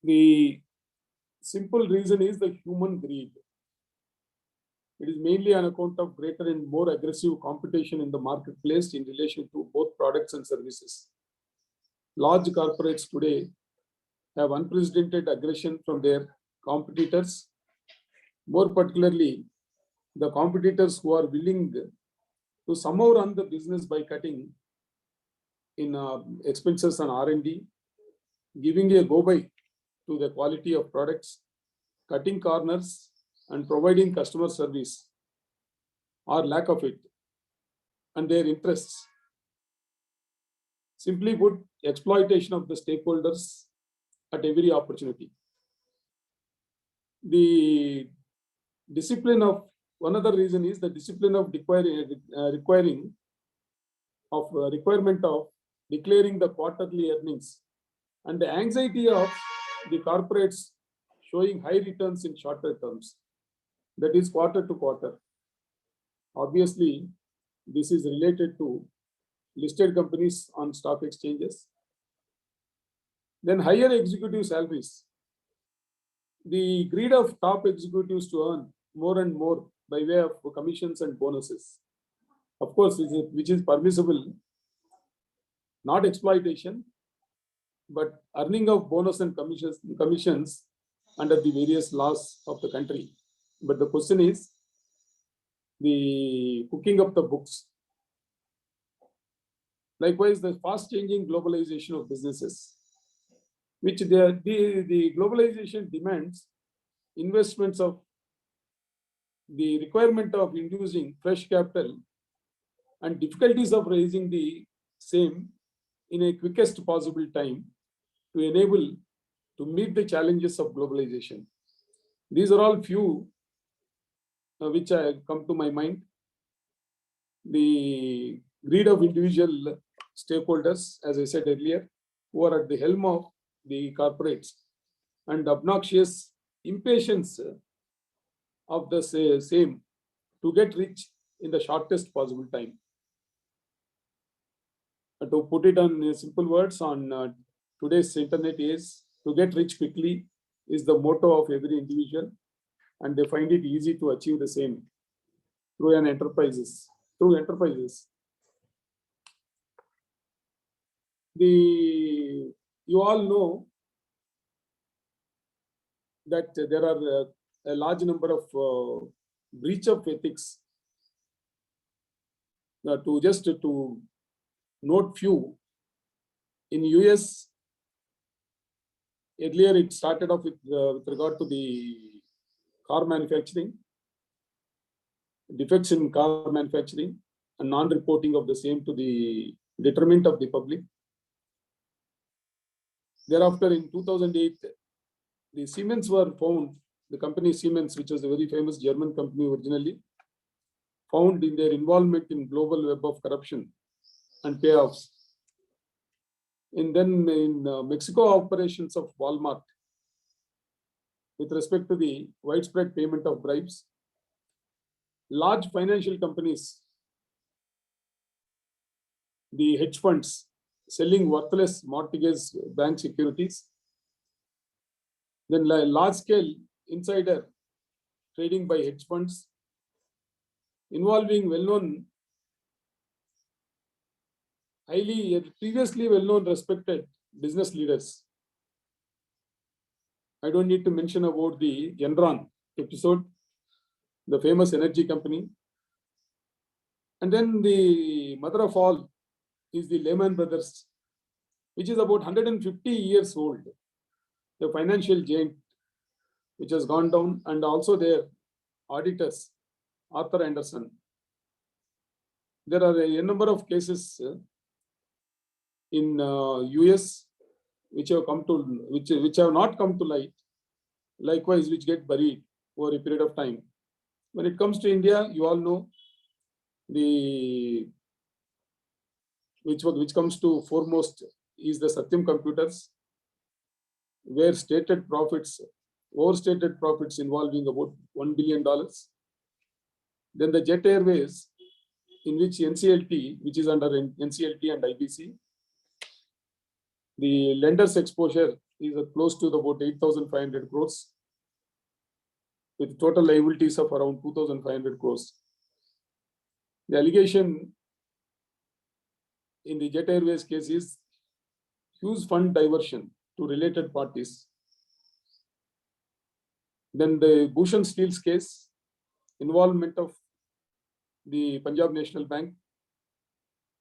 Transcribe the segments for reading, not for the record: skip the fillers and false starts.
The simple reason is the human greed. It is mainly on account of greater and more aggressive competition in the marketplace in relation to both products and services. Large corporates today have unprecedented aggression from their competitors, more particularly the competitors who are willing to somehow run the business by cutting in expenses on R&D, giving a go-by to the quality of products, cutting corners, and providing customer service or lack of it, and their interests. Simply put, exploitation of the stakeholders at every opportunity. The discipline of, one other reason is the discipline of requirement of declaring the quarterly earnings and the anxiety of the corporates showing high returns in shorter terms, that is quarter to quarter. Obviously, this is related to listed companies on stock exchanges. Then higher executive salaries. The greed of top executives to earn more and more by way of commissions and bonuses. Of course, which is permissible, not exploitation, but earning of bonus and commissions under the various laws of the country. But the question is the cooking of the books. Likewise, the fast-changing globalization of businesses, which the globalization demands investments of the requirement of inducing fresh capital and difficulties of raising the same in a quickest possible time to enable to meet the challenges of globalization. These are all few which come to my mind. The greed of individual stakeholders, as I said earlier, who are at the helm of the corporates, and obnoxious impatience of the same to get rich in the shortest possible time. To put it on simple words, on today's internet is to get rich quickly is the motto of every individual, and they find it easy to achieve the same through enterprises. You all know that there are a large number of breach of ethics. To note few, in US, earlier it started off with regard to the car manufacturing, defects in car manufacturing, and non-reporting of the same to the detriment of the public. Thereafter, in 2008, the Siemens were found, the company Siemens, which was a very famous German company originally, found in their involvement in global web of corruption and payoffs. And then in Mexico operations of Walmart, with respect to the widespread payment of bribes, large financial companies, the hedge funds selling worthless mortgage bank securities, then large-scale insider trading by hedge funds involving well-known, previously well-known, respected business leaders. I don't need to mention about the Enron episode, the famous energy company. And then the mother of all is the Lehman Brothers, which is about 150 years old, the financial giant, which has gone down, and also their auditors, Arthur Anderson. There are a number of cases in US which have come to, which have not come to light, likewise which get buried over a period of time. When it comes to India, you all know the which comes to foremost is the Satyam Computers, where overstated profits involving about $1 billion. Then the Jet Airways, in which NCLT, which is under NCLT and IBC, the lenders exposure is close to about 8,500 crores with total liabilities of around 2,500 crores. The allegation in the Jet Airways case is huge fund diversion to related parties. Then the Bhushan Steels case, involvement of the Punjab National Bank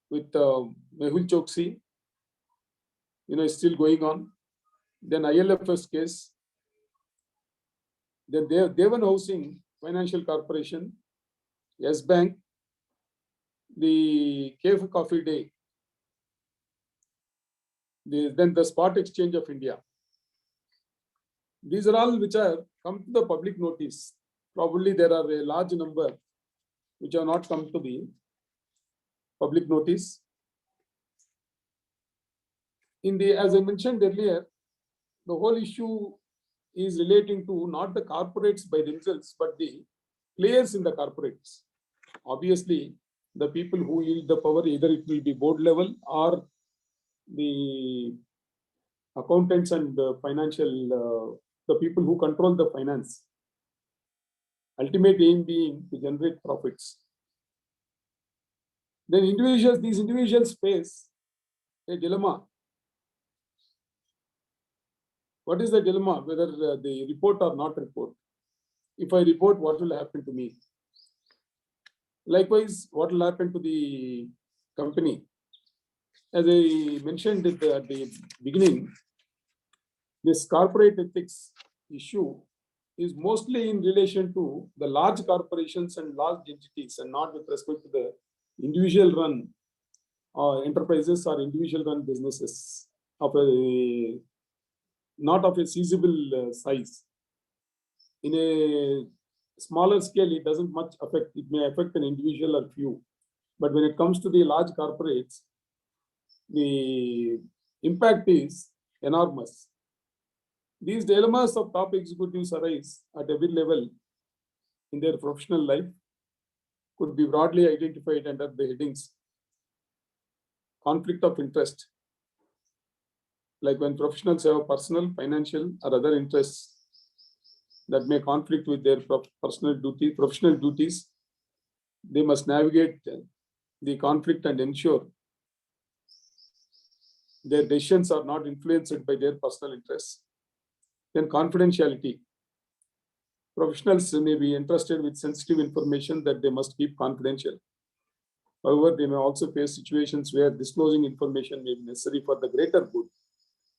with Mehul Choksi, is still going on. Then ILFS case, then Devan Housing Financial Corporation, Yes Bank, the KF Coffee Day, then the Spot Exchange of India. These are all which are come to the public notice. Probably there are a large number which have not come to the public notice. As I mentioned earlier, the whole issue is relating to not the corporates by themselves, but the players in the corporates. Obviously, the people who yield the power, either it will be board level or the accountants and the financial, the people who control the finance. Ultimate aim being to generate profits. Then these individuals face a dilemma. What is the dilemma? Whether they report or not report. If I report, what will happen to me? Likewise, what will happen to the company? As I mentioned at the beginning, this corporate ethics issue is mostly in relation to the large corporations and large entities, and not with respect to the individual run enterprises or individual run businesses of not of a feasible size. In a smaller scale, it doesn't much affect. It may affect an individual or few, but when it comes to the large corporates, the impact is enormous. These dilemmas of top executives arise at every level in their professional life, could be broadly identified under the headings conflict of interest, like when professionals have personal, financial, or other interests that may conflict with their professional duties, they must navigate the conflict and ensure their decisions are not influenced by their personal interests. Then confidentiality. Professionals may be entrusted with sensitive information that they must keep confidential. However, they may also face situations where disclosing information may be necessary for the greater good.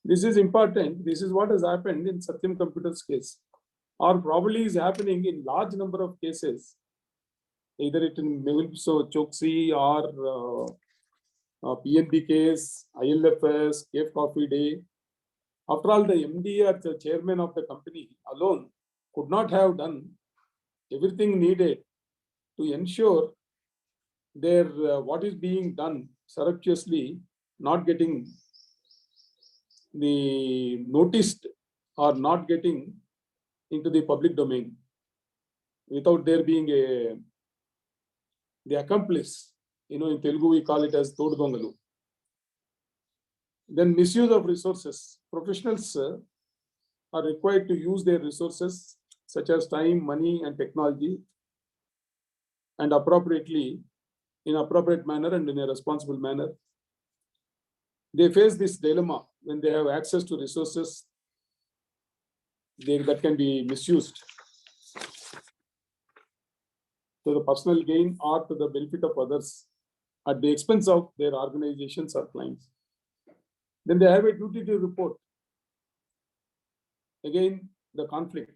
This is important. This is what has happened in Satyam Computers case, or probably is happening in large number of cases, either it in Mehul Choksi or PNB case, ILFS, KF Coffee Day. After all, the MD or the chairman of the company alone could not have done everything needed to ensure their what is being done surreptitiously not getting the noticed or not getting into the public domain without there being the accomplice. In Telugu we call it as Todu Dongalu. Then misuse of resources. Professionals are required to use their resources such as time, money, and technology, and appropriately, in appropriate manner and in a responsible manner. They face this dilemma when they have access to resources that can be misused to the personal gain or to the benefit of others at the expense of their organizations or clients. Then they have a duty to report. Again, the conflict.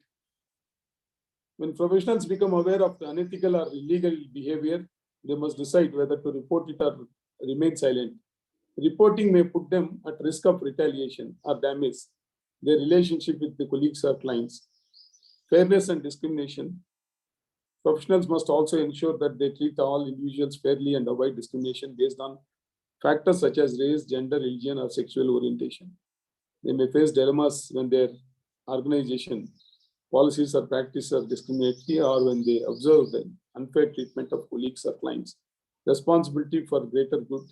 When professionals become aware of the unethical or illegal behavior, they must decide whether to report it or remain silent. Reporting may put them at risk of retaliation or damage their relationship with the colleagues or clients. Fairness and discrimination. Professionals must also ensure that they treat all individuals fairly and avoid discrimination based on factors such as race, gender, religion, or sexual orientation. They may face dilemmas when their organization policies or practices are discriminatory, or when they observe the unfair treatment of colleagues or clients. Responsibility for greater good,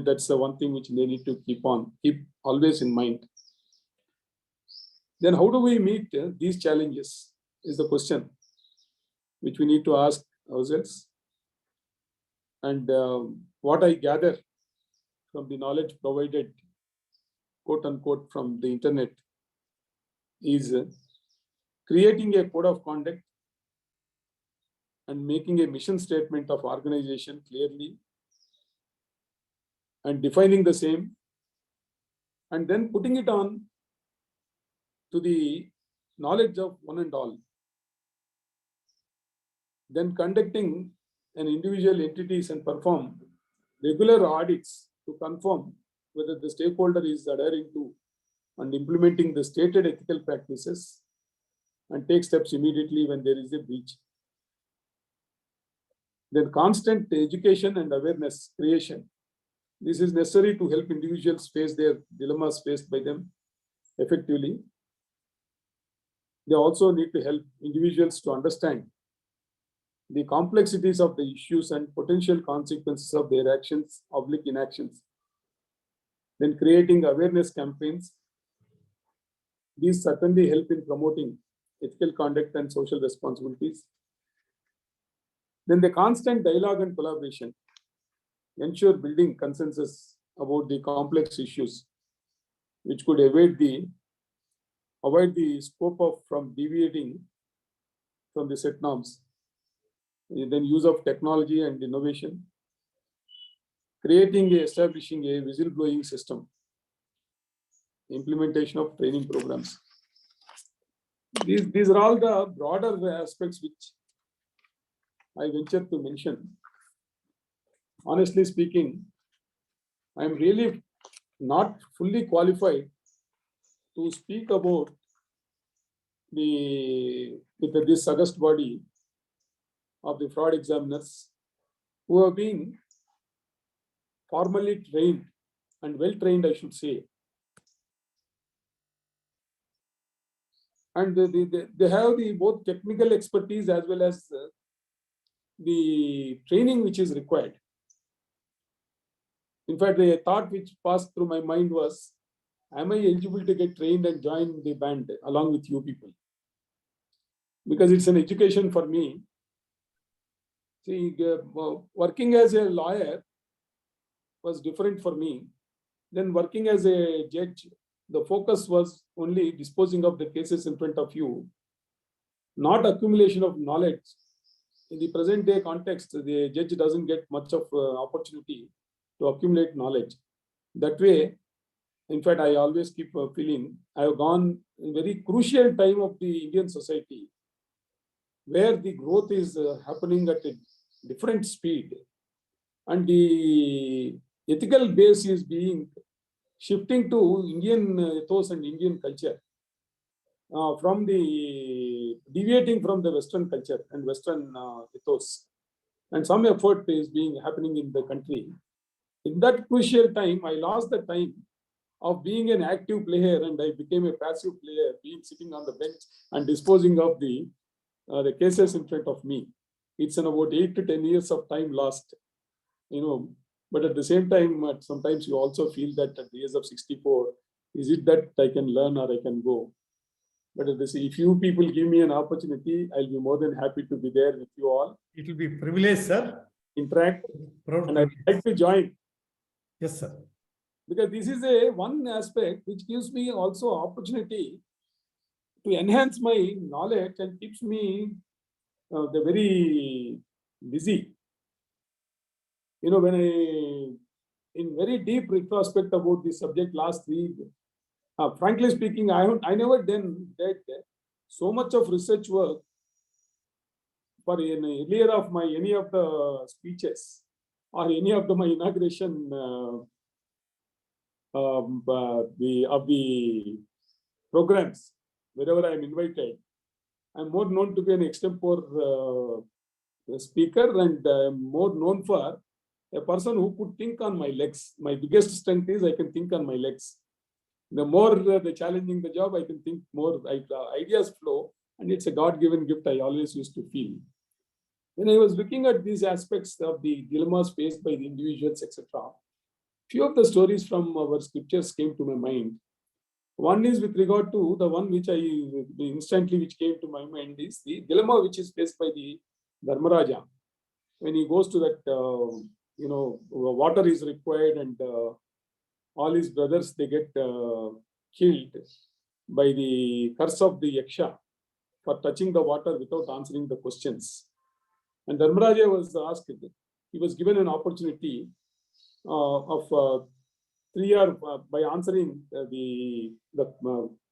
that's the one thing which they need to keep always in mind. Then how do we meet these challenges is the question which we need to ask ourselves. And what I gather from the knowledge provided, quote unquote, from the internet is creating a code of conduct and making a mission statement of organization clearly and defining the same, and then putting it on to the knowledge of one and all. Then conducting an individual entities and perform regular audits to confirm whether the stakeholder is adhering to and implementing the stated ethical practices, and take steps immediately when there is a breach. Then constant education and awareness creation. This is necessary to help individuals face their dilemmas faced by them effectively. They also need to help individuals to understand the complexities of the issues and potential consequences of their actions, oblique inactions. Then creating awareness campaigns. These certainly help in promoting ethical conduct and social responsibilities. Then the constant dialogue and collaboration. Ensure building consensus about the complex issues which could avoid the scope of from deviating from the set norms. Then use of technology and innovation. Establishing a whistleblowing system. Implementation of training programs. These are all the broader aspects which I venture to mention. Honestly speaking, I am really not fully qualified to speak about this august body of the fraud examiners who have been formally trained and well trained, I should say. And they have the both technical expertise as well as the training which is required. In fact, the thought which passed through my mind was, am I eligible to get trained and join the band along with you people? Because it's an education for me. See, working as a lawyer was different for me. Then working as a judge, the focus was only disposing of the cases in front of you, not accumulation of knowledge. In the present day context, the judge doesn't get much of opportunity to accumulate knowledge. That way, in fact, I always keep feeling I have gone in very crucial time of the Indian society where the growth is happening at a different speed and the ethical base is being shifting to Indian ethos and Indian culture from the deviating from the Western culture and Western ethos. And some effort is being happening in the country. In that crucial time, I lost the time of being an active player and I became a passive player, being sitting on the bench and disposing of the cases in front of me. It's an about 8 to 10 years of time lost, but at the same time, sometimes you also feel that at the age of 64, is it that I can learn or I can go? But if you people give me an opportunity, I'll be more than happy to be there with you all. It will be a privilege, sir. Interact. And I'd like to join. Yes, sir. Because this is one aspect which gives me also opportunity to enhance my knowledge and keeps me very busy. When in very deep retrospect about this subject last week, frankly speaking, I never did so much of research work for earlier of any of the speeches or any of my inauguration of the programs, wherever I am invited. I'm more known to be an extempore speaker and more known for a person who could think on my legs. My biggest strength is I can think on my legs. The more the challenging the job, I can think more, ideas flow, and it's a God-given gift I always used to feel. When I was looking at these aspects of the dilemmas faced by the individuals, etc., few of the stories from our scriptures came to my mind. One is with regard to the one which which came to my mind is the dilemma which is faced by the Dharmaraja when he goes to that, water is required and all his brothers, they get killed by the curse of the Yaksha for touching the water without answering the questions. And Dharmaraja was asked, he was given an opportunity of 3 years by answering the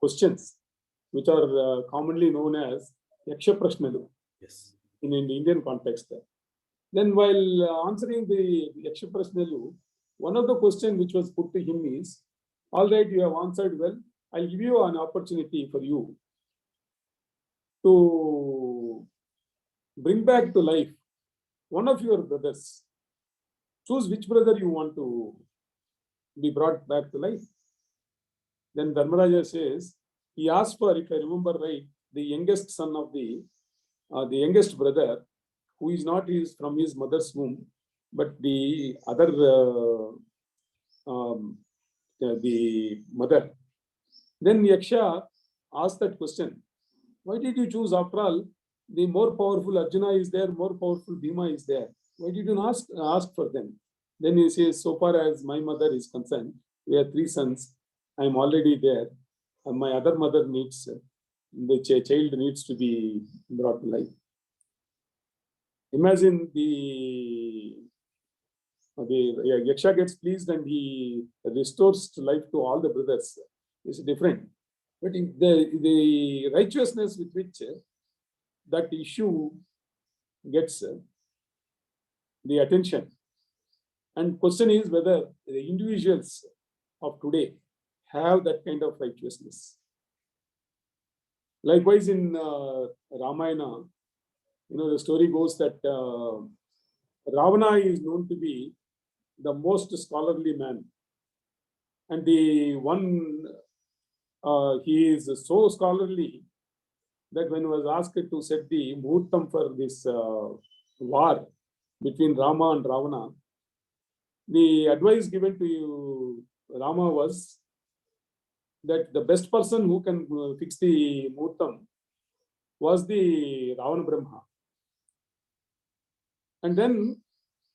questions, which are commonly known as Yaksha Prashnalu. Yes. In the Indian context. Then while answering the Yaksha Prashnalu, one of the questions which was put to him is, all right, you have answered well, I'll give you an opportunity for you to bring back to life one of your brothers. Choose which brother you want to be brought back to life. Then Dharmaraja says, he asked for, if I remember right, the youngest son of the youngest brother, who is not from his mother's womb, but the other, the mother. Then Yaksha asked that question, why did you choose? After all, the more powerful Arjuna is there, more powerful Bhima is there. Why did you not ask for them? Then he says, so far as my mother is concerned, we have 3 sons. I am already there. And my other mother needs, the child needs to be brought to life. Imagine the Yaksha gets pleased and he restores life to all the brothers. It's different. But the righteousness with which that issue gets the attention. And question is whether the individuals of today have that kind of righteousness. Likewise, in Ramayana, the story goes that Ravana is known to be the most scholarly man. And the one, he is so scholarly that when he was asked to set the muhurtam for this war between Rama and Ravana, the advice given to Rama was that the best person who can fix the muhurtam was the Ravana Brahma. And then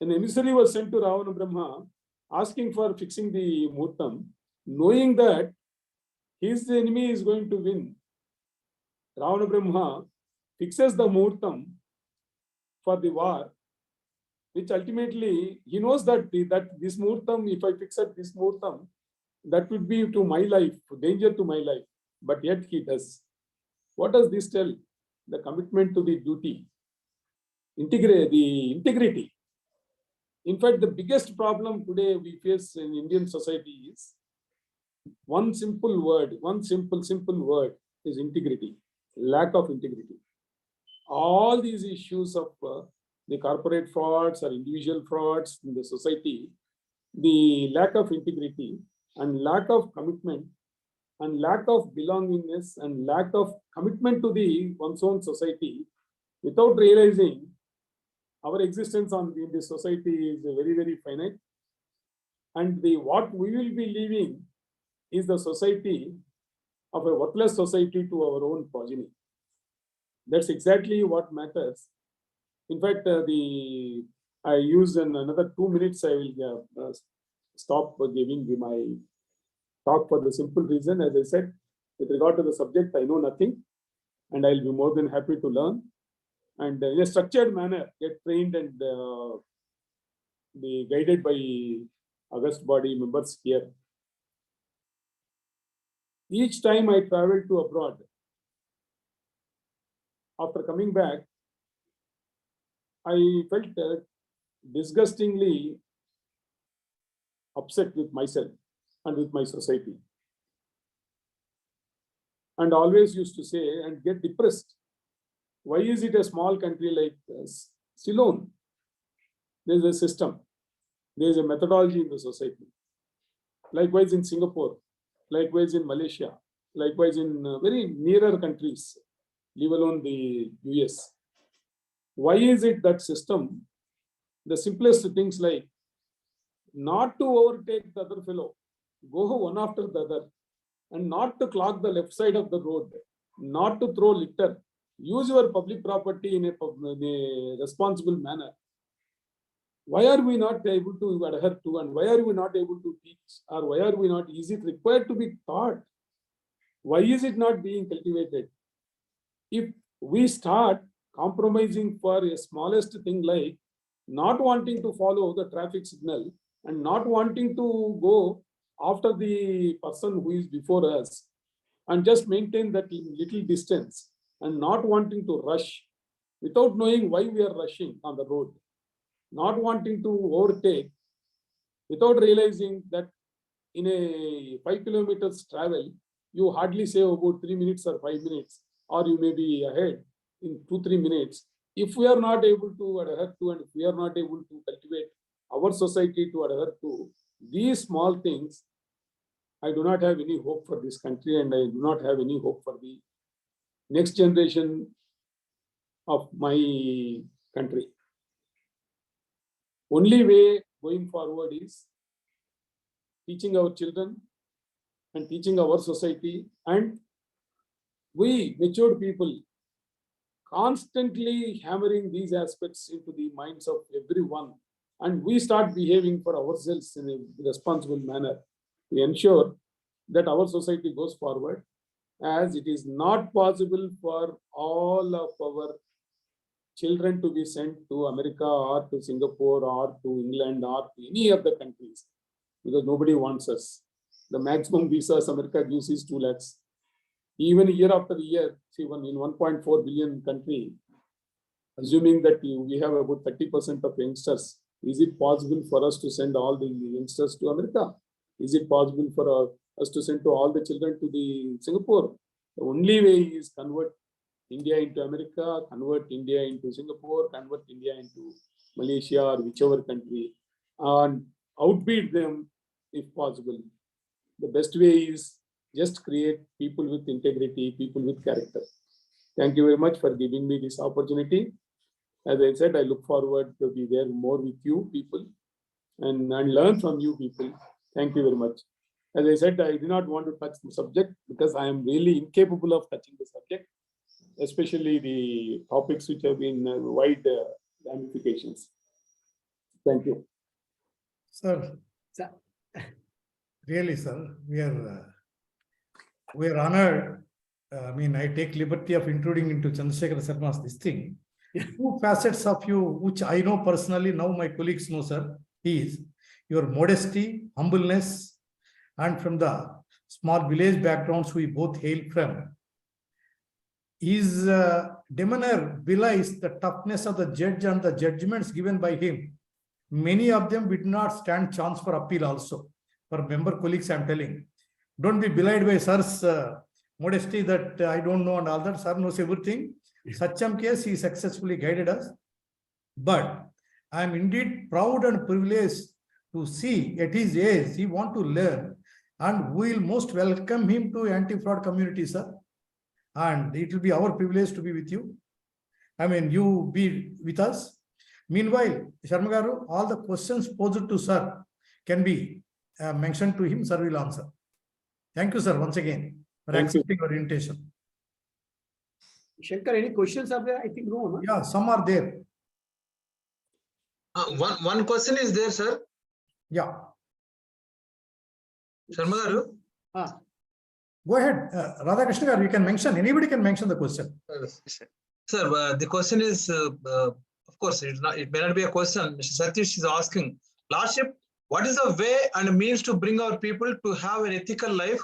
an emissary was sent to Ravana Brahma asking for fixing the muhurtam, knowing that his enemy is going to win. Ravana Brahma fixes the muhurtam for the war, which ultimately he knows that this muhurtam, if I fix at this muhurtam, that would be to my life, danger to my life. But yet he does. What does this tell? The commitment to the duty, the integrity. In fact, the biggest problem today we face in Indian society is one simple word is integrity, lack of integrity. All these issues of the corporate frauds or individual frauds in the society, the lack of integrity and lack of commitment and lack of belongingness and lack of commitment to one's own society, without realizing our existence in this society is very, very finite. And what we will be leaving is the society of a worthless society to our own progeny. That's exactly what matters. In fact, I use in another 2 minutes, I will stop giving my talk for the simple reason, as I said, with regard to the subject, I know nothing, and I'll be more than happy to learn. And in a structured manner, get trained and be guided by August body members here. Each time I traveled to abroad, after coming back, I felt disgustingly upset with myself and with my society. And always used to say and get depressed. Why is it a small country like Ceylon? There's a system. There's a methodology in the society. Likewise in Singapore, likewise in Malaysia, likewise in very nearer countries, leave alone the US. Why is it that system, the simplest things like not to overtake the other fellow, go one after the other, and not to clog the left side of the road, not to throw litter, use your public property in a responsible manner. Why are we not able to adhere to, and why are we not able to teach, or why are we not, is it required to be taught? Why is it not being cultivated? If we start compromising for a smallest thing like not wanting to follow the traffic signal and not wanting to go after the person who is before us and just maintain that little distance and not wanting to rush without knowing why we are rushing on the road, not wanting to overtake without realizing that in a 5 kilometers travel, you hardly save about 3 minutes or 5 minutes, or you may be ahead in 2-3 minutes. If we are not able to adhere to, and if we are not able to cultivate our society to adhere to these small things, I do not have any hope for this country, and I do not have any hope for the next generation of my country. Only way going forward is teaching our children and teaching our society, and we matured people constantly hammering these aspects into the minds of everyone, and we start behaving for ourselves in a responsible manner to ensure that our society goes forward, as it is not possible for all of our children to be sent to America or to Singapore or to England or to any of the countries, because nobody wants us. The maximum visas America gives is 2 lakhs. Even year after year, see, in 1.4 billion country, assuming that we have about 30% of youngsters, is it possible for us to send all the youngsters to America? Is it possible for us to send to all the children to the Singapore? The only way is convert India into America, convert India into Singapore, convert India into Malaysia or whichever country, and outbeat them if possible. The best way is just create people with integrity, people with character. Thank you very much for giving me this opportunity. As I said, I look forward to be there more with you people and learn from you people. Thank you very much. As I said, I do not want to touch the subject because I am really incapable of touching the subject, especially the topics which have been wide ramifications. Thank you. Sir, really, sir, we are honored. I take liberty of intruding into Chandrasekhar Sharma's this thing. 2 facets of you, which I know personally, now my colleagues know, sir, is your modesty, humbleness, and from the small village backgrounds we both hail from. His demeanor belies the toughness of the judge and the judgments given by him. Many of them did not stand chance for appeal also. For member colleagues, I am telling, don't be belied by sir's modesty that I don't know and all that. Sir knows everything. Such case, he successfully guided us. But I am indeed proud and privileged to see at his age, he want to learn, and we will most welcome him to anti-fraud community, sir. And it will be our privilege to be with you. You be with us. Meanwhile, Sharma Garu, all the questions posed to sir can be mentioned to him, sir will answer. Thank you, sir, once again for accepting your invitation. Shankar, any questions are there? I think no, no? Yeah, some are there. One question is there, sir. Yeah. Sharma Garu. Go ahead. Radhakrishna Garu, you can mention, anybody can mention the question. Sir, the question is, of course, it may not be a question. Mr. Satish is asking, Lordship, what is the way and means to bring our people to have an ethical life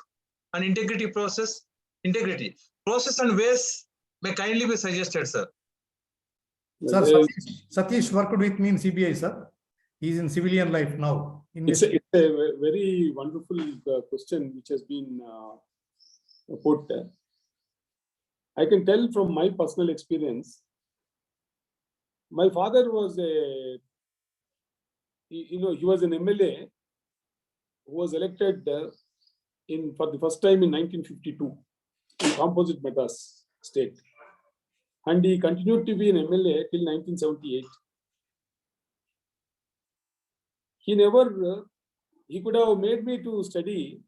and integrity process? Integrity. Process and ways may kindly be suggested, sir. Sir, Satish worked with me in CBI, sir. He is in civilian life now. It's a very wonderful question which has been put. I can tell from my personal experience. My father was he was an MLA who was elected for the first time in 1952 in composite Madras state. And he continued to be an MLA till 1978. He could have made me to study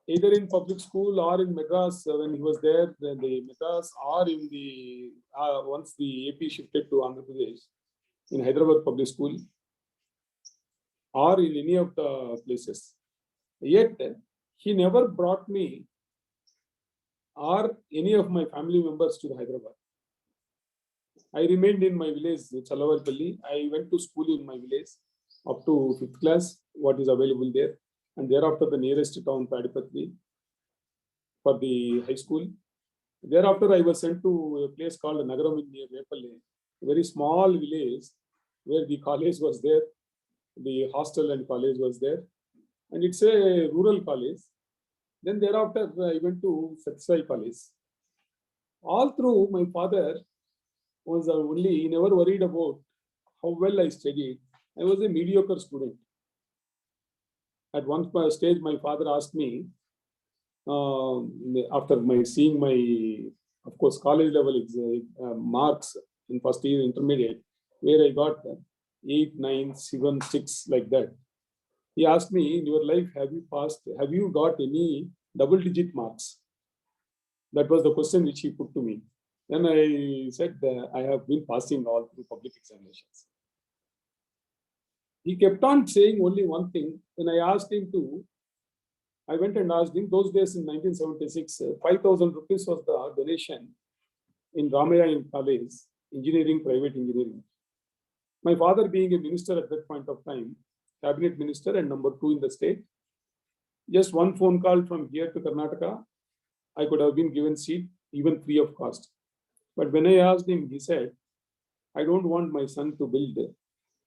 either in public school or in Madras when he was there, then the Madras, or in the once the AP shifted to Andhra Pradesh, in Hyderabad public school, or in any of the places. Yet he never brought me or any of my family members to the Hyderabad. I remained in my village, Challa. I went to school in my village up to 5th class, what is available there. And thereafter, the nearest town, Padipatri, for the high school. Thereafter, I was sent to a place called Nagaram near Vepalle, a very small village where the college was there, the hostel and college was there. And it's a rural college. Then thereafter, I went to Satsai College. All through, my father was only, he never worried about how well I studied. I was a mediocre student. At one stage, my father asked me, after seeing my, of course, college level marks in first year intermediate, where I got 8, 9, 7, 6, like that. He asked me, in your life, have you got any double-digit marks? That was the question which he put to me. Then I said, I have been passing all through public examinations. He kept on saying only one thing. When I asked him to, I went and asked him, those days in 1976, 5,000 rupees was the donation in Ramaya in college, engineering, private engineering. My father being a minister at that point of time, cabinet minister and number 2 in the state, just one phone call from here to Karnataka, I could have been given seat, even free of cost. But when I asked him, he said, I don't want my son to build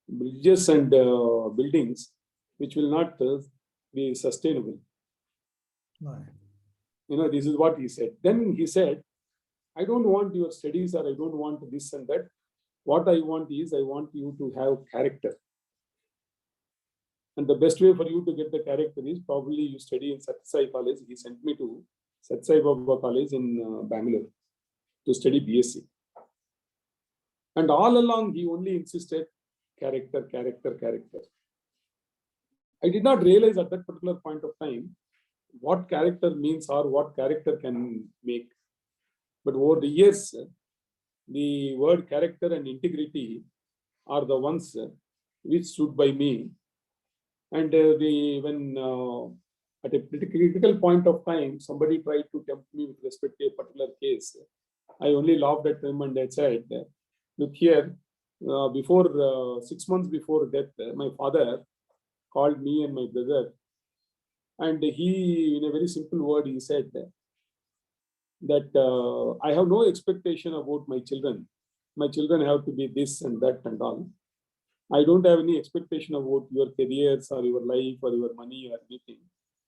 bridges and buildings which will not be sustainable. Right. You know, this is what he said. Then he said, I don't want your studies or I don't want this and that. What I want is, I want you to have character. And the best way for you to get the character is probably you study in Satsai College. He sent me to Satsai Baba College in Bangalore to study BSc. And all along, he only insisted character, character, character. I did not realize at that particular point of time what character means or what character can make. But over the years, the word character and integrity are the ones which stood by me. And when at a critical point of time, somebody tried to tempt me with respect to a particular case, I only laughed at him and I said, look here, before 6 months before death, my father called me and my brother, and he, in a very simple word, he said that I have no expectation about my children. My children have to be this and that and all. I don't have any expectation about your careers or your life or your money or anything.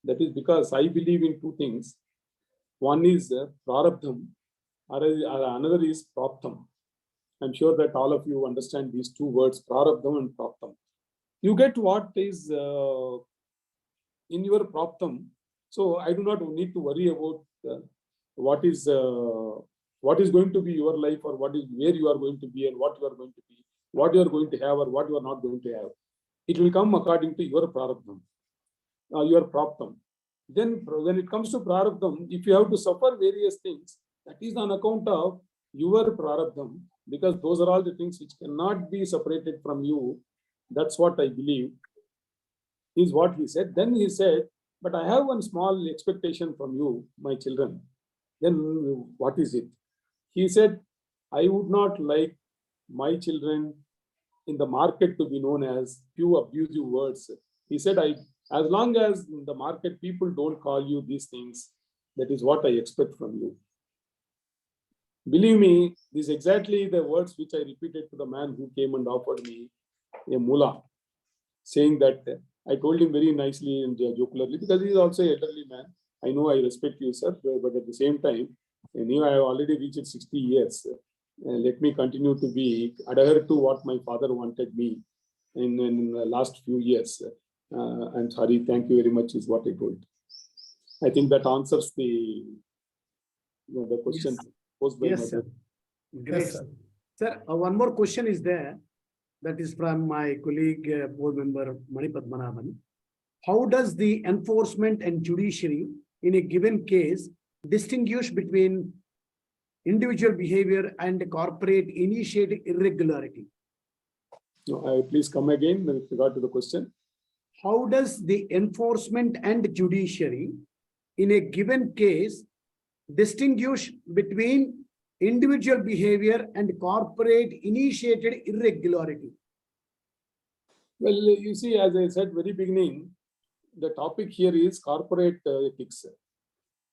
That is because I believe in 2 things. One is prarabdham, another is praptam. I'm sure that all of you understand these 2 words, prarabdham and praptam. You get what is in your praptam. So I do not need to worry about what is going to be your life or where you are going to be and what you are going to be, what you are going to have or what you are not going to have. It will come according to your prarabdham, your praptam. Then when it comes to prarabdham, if you have to suffer various things, that is on account of your prarabdham, because those are all the things which cannot be separated from you. That's what I believe, is what he said. Then he said, but I have one small expectation from you, my children. Then what is it? He said, I would not like my children in the market to be known as few abusive words. He said, as long as in the market people don't call you these things, that is what I expect from you. Believe me, these exactly the words which I repeated to the man who came and offered me a mullah, saying that I told him very nicely and jocularly, because he is also an elderly man. I know I respect you, sir, but at the same time, I have already reached 60 years. Let me continue to be adhere to what my father wanted me in the last few years. I'm sorry, thank you very much, is what I told. I think that answers the question posed by Yes, my sir. brother. Great, Yes, sir. Sir, one more question is there. That is from my colleague, board member Mani Padmanabhan. How does the enforcement and judiciary in a given case, distinguish between individual behavior and corporate initiated irregularity? No, please come again with regard to the question. How does the enforcement and judiciary in a given case distinguish between individual behavior and corporate initiated irregularity? Well, you see, as I said very beginning, the topic here is corporate ethics.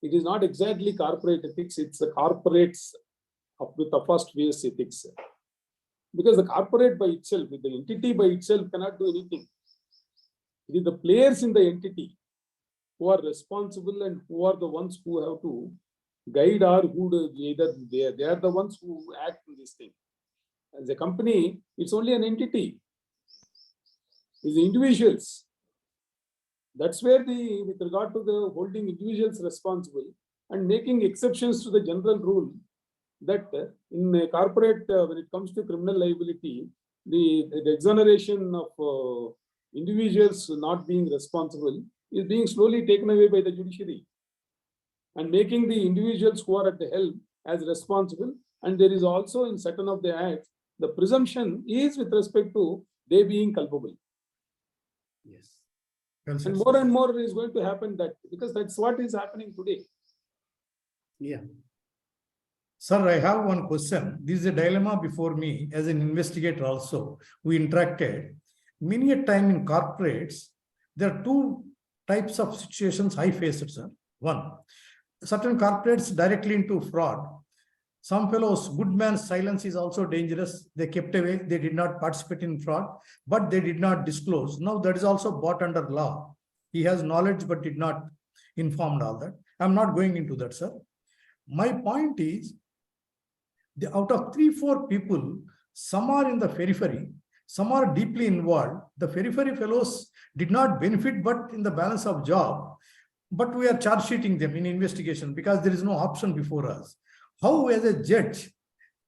It is not exactly corporate ethics, it's the corporates with the first phase ethics. Because the corporate by itself, the entity by itself cannot do anything. It is the players in the entity who are responsible and who are the ones who have to guide or who do either they are the ones who act in this thing. As a company, it's only an entity. It's the individuals. That's where with regard to the holding individuals responsible and making exceptions to the general rule that in a corporate, when it comes to criminal liability, the exoneration of individuals not being responsible is being slowly taken away by the judiciary and making the individuals who are at the helm as responsible. And there is also in certain of the acts, the presumption is with respect to they being culpable. Yes. And more is going to happen that because that's what is happening today. Yeah. Sir, I have one question. This is a dilemma before me as an investigator also. We interacted. Many a time in corporates, there are two types of situations I faced, sir. One, certain corporates directly into fraud. Some fellows, good man's silence is also dangerous. They kept away. They did not participate in fraud, but they did not disclose. Now that is also brought under law. He has knowledge, but did not inform all that. I'm not going into that, sir. My point is, out of 3-4 people, some are in the periphery, some are deeply involved. The periphery fellows did not benefit, but in the balance of job, but we are charge sheeting them in investigation because there is no option before us. How, as a judge,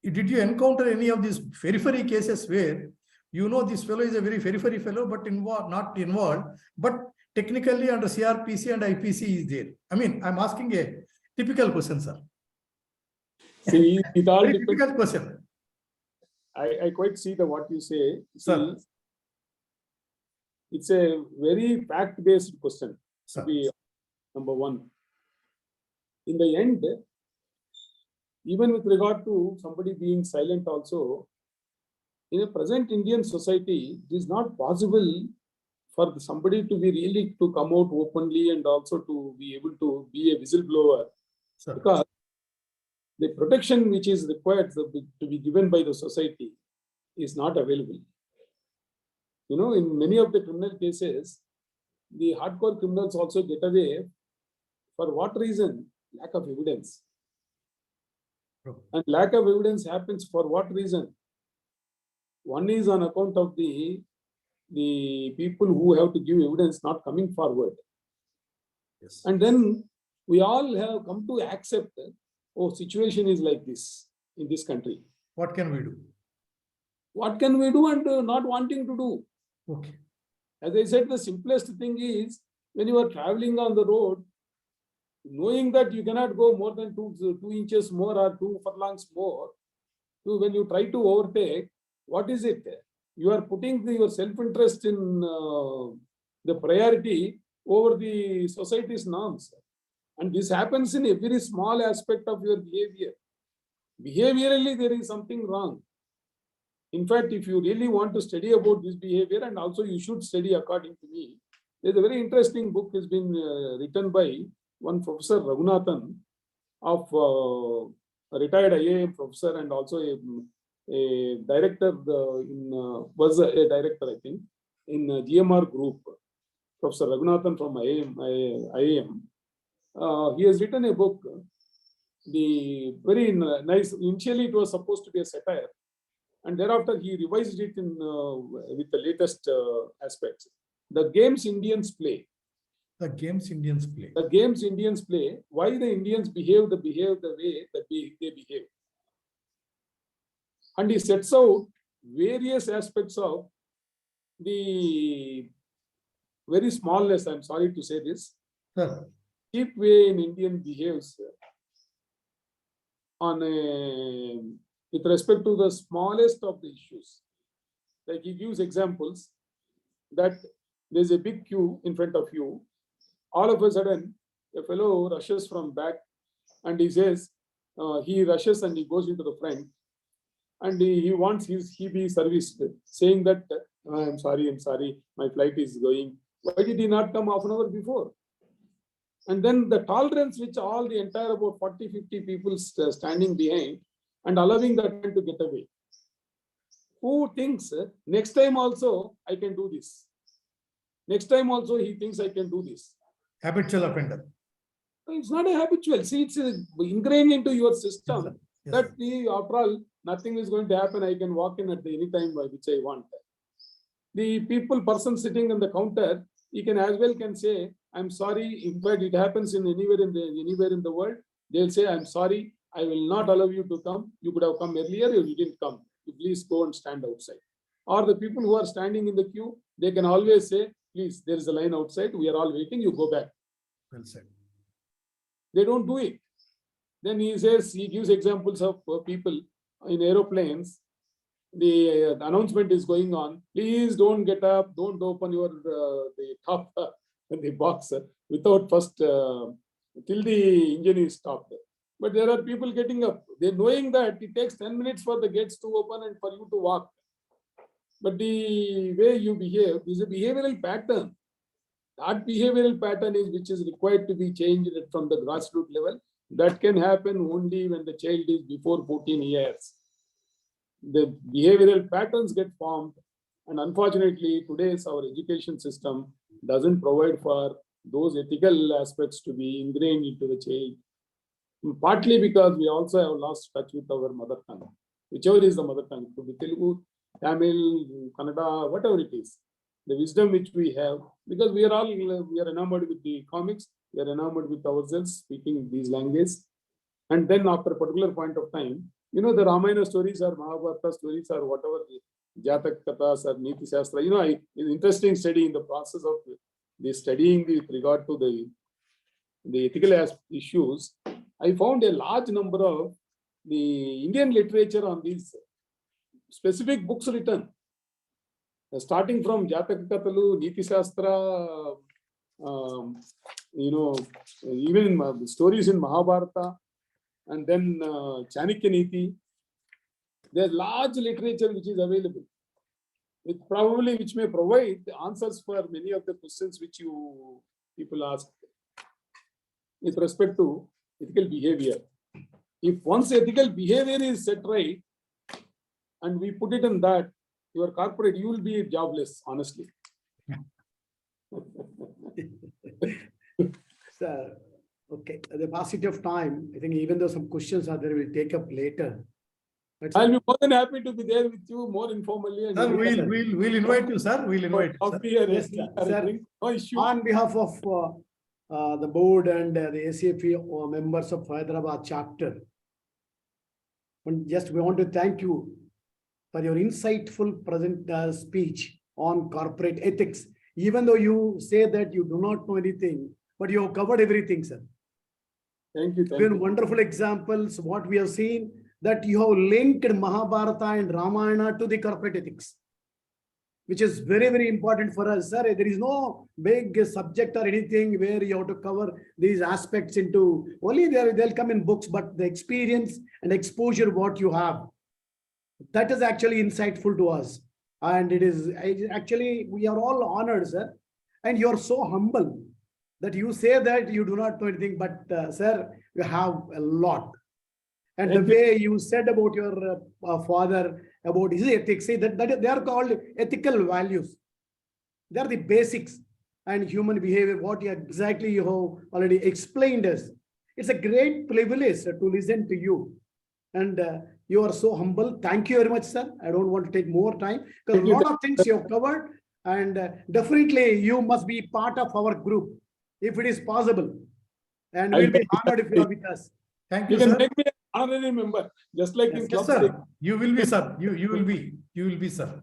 did you encounter any of these periphery cases where you know this fellow is a very periphery fellow, but not involved, but technically under CRPC and IPC is there? I mean, I'm asking a typical question, sir. See, it all Very depends. typical question. I quite see what you say. Sir. See, it's a very fact-based question. Sir. To be number one. In the end, even with regard to somebody being silent also, in a present Indian society, it is not possible for somebody to be really to come out openly and also to be able to be a whistleblower. Sir. Because the protection which is required to be given by the society is not available. You know, in many of the criminal cases, the hardcore criminals also get away. For what reason? Lack of evidence. And lack of evidence happens for what reason? One is on account of the people who have to give evidence not coming forward. Yes. And then we all have come to accept that, oh, situation is like this in this country. What can we do? What can we do and not wanting to do? Okay. As I said, the simplest thing is when you are traveling on the road, knowing that you cannot go more than 2 inches more or 2 furlongs more, when you try to overtake, what is it? You are putting your self-interest in the priority over the society's norms. And this happens in every small aspect of your behavior. Behaviorally, there is something wrong. In fact, if you really want to study about this behavior, and also you should study according to me, there's a very interesting book has been written by one Professor Raghunathan of a retired IAM professor and also a director was a director, I think, in GMR group. Professor Raghunathan from IAM. He has written a book. The very nice. Initially, it was supposed to be a satire, and thereafter he revised it in with the latest aspects. The games Indians play. The games Indians play. The games Indians play. Why the Indians behave the way that they behave. And he sets out various aspects of the very smallness. I'm sorry to say this. Sir. cheap way in Indian behaves on a, with respect to the smallest of the issues. Like he gives examples that there's a big queue in front of you. All of a sudden, a fellow rushes from back and he says, he rushes and he goes into the front and he wants he be serviced, saying that, I'm sorry, my flight is going. Why did he not come half an hour before? And then the tolerance which all the entire about 40, 50 people standing behind and allowing that man to get away. Who thinks next time also I can do this? Next time also he thinks I can do this. Habitual offender. It's not a habitual. See, it's ingrained into your system. Yes, That sir. after all, nothing is going to happen. I can walk in at any time which I want. The person sitting on the counter, he can as well can say, I'm sorry. In fact, it happens in anywhere in the world. They'll say, I'm sorry, I will not allow you to come. You could have come earlier, you didn't come. You please go and stand outside. Or the people who are standing in the queue, they can always say, please, there is a line outside. We are all waiting. You go back. Well said. They don't do it. Then he says, he gives examples of people in aeroplanes. The announcement is going on. Please don't get up. Don't open your the top the box without first till the engine is stopped. But there are people getting up. They're knowing that it takes 10 minutes for the gates to open and for you to walk. But the way you behave is a behavioral pattern. That behavioral pattern is which is required to be changed from the grassroots level. That can happen only when the child is before 14 years. The behavioral patterns get formed, and unfortunately, today's our education system doesn't provide for those ethical aspects to be ingrained into the child. Partly because we also have lost touch with our mother tongue, whichever is the mother tongue, could be Telugu, Tamil, Kannada, whatever it is. The wisdom which we have, because we are enamored with the comics, we are enamored with ourselves speaking these languages. And then after a particular point of time, the Ramayana stories or Mahabharata stories or whatever, Jatak Kathas or Niti Shastra, it's interesting study in the process of the studying with regard to the ethical issues. I found a large number of the Indian literature on these specific books written. Starting from Jatak Kathalu, Niti Shastra, even in stories in Mahabharata, and then Chanakya Niti. There's large literature which is available, which may provide the answers for many of the questions which people ask with respect to ethical behavior. If once ethical behavior is set right, and we put it in that, your corporate, you will be jobless, honestly. Sir, okay, the paucity of time, I think even though some questions are there, we'll take up later. But I'll be more than happy to be there with you more informally. And Sir, we'll invite you, sir. We'll invite you, sir. coffee or Yes, tea sir. or a Sir, drink, no issue. on behalf of the board and the ACFE members of Hyderabad chapter, and just we want to thank you for your insightful present speech on corporate ethics. Even though you say that you do not know anything, but you have covered everything, sir. Thank you. Thank Given you. wonderful examples, what we have seen, that you have linked Mahabharata and Ramayana to the corporate ethics, which is very, very important for us, sir. There is no big subject or anything where you have to cover these aspects into, only they'll come in books, but the experience and exposure what you have, that is actually insightful to us. And it is actually, we are all honored, sir. And you're so humble that you say that you do not know anything, but sir, you have a lot. And the way you said about your father, about his ethics, say that they are called ethical values. They are the basics and human behavior, what exactly you have already explained us. It's a great privilege to listen to you. And you are so humble. Thank you very much, sir. I don't want to take more time because a lot of things you have covered. And definitely you must be part of our group if it is possible. And we'll be honored if you are with us. Thank You you, can sir. make me an honorary member, just like in Yes, club. Sir, you will be, sir. You will be. You will be, sir.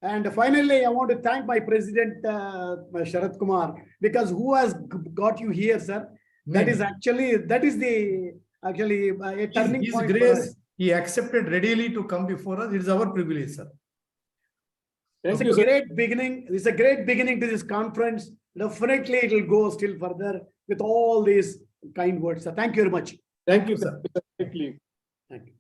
And finally, I want to thank my president, Sharat Kumar, because who has got you here, sir? That is actually, that is the, actually a turning His point for grace, us. he accepted readily to come before us. It is our privilege, sir. Thank It's you, a sir. great beginning. It's a great beginning to this conference. Definitely it will go still further with all these kind words. So thank you very much. Thank you, sir. sir. Thank you. Thank you.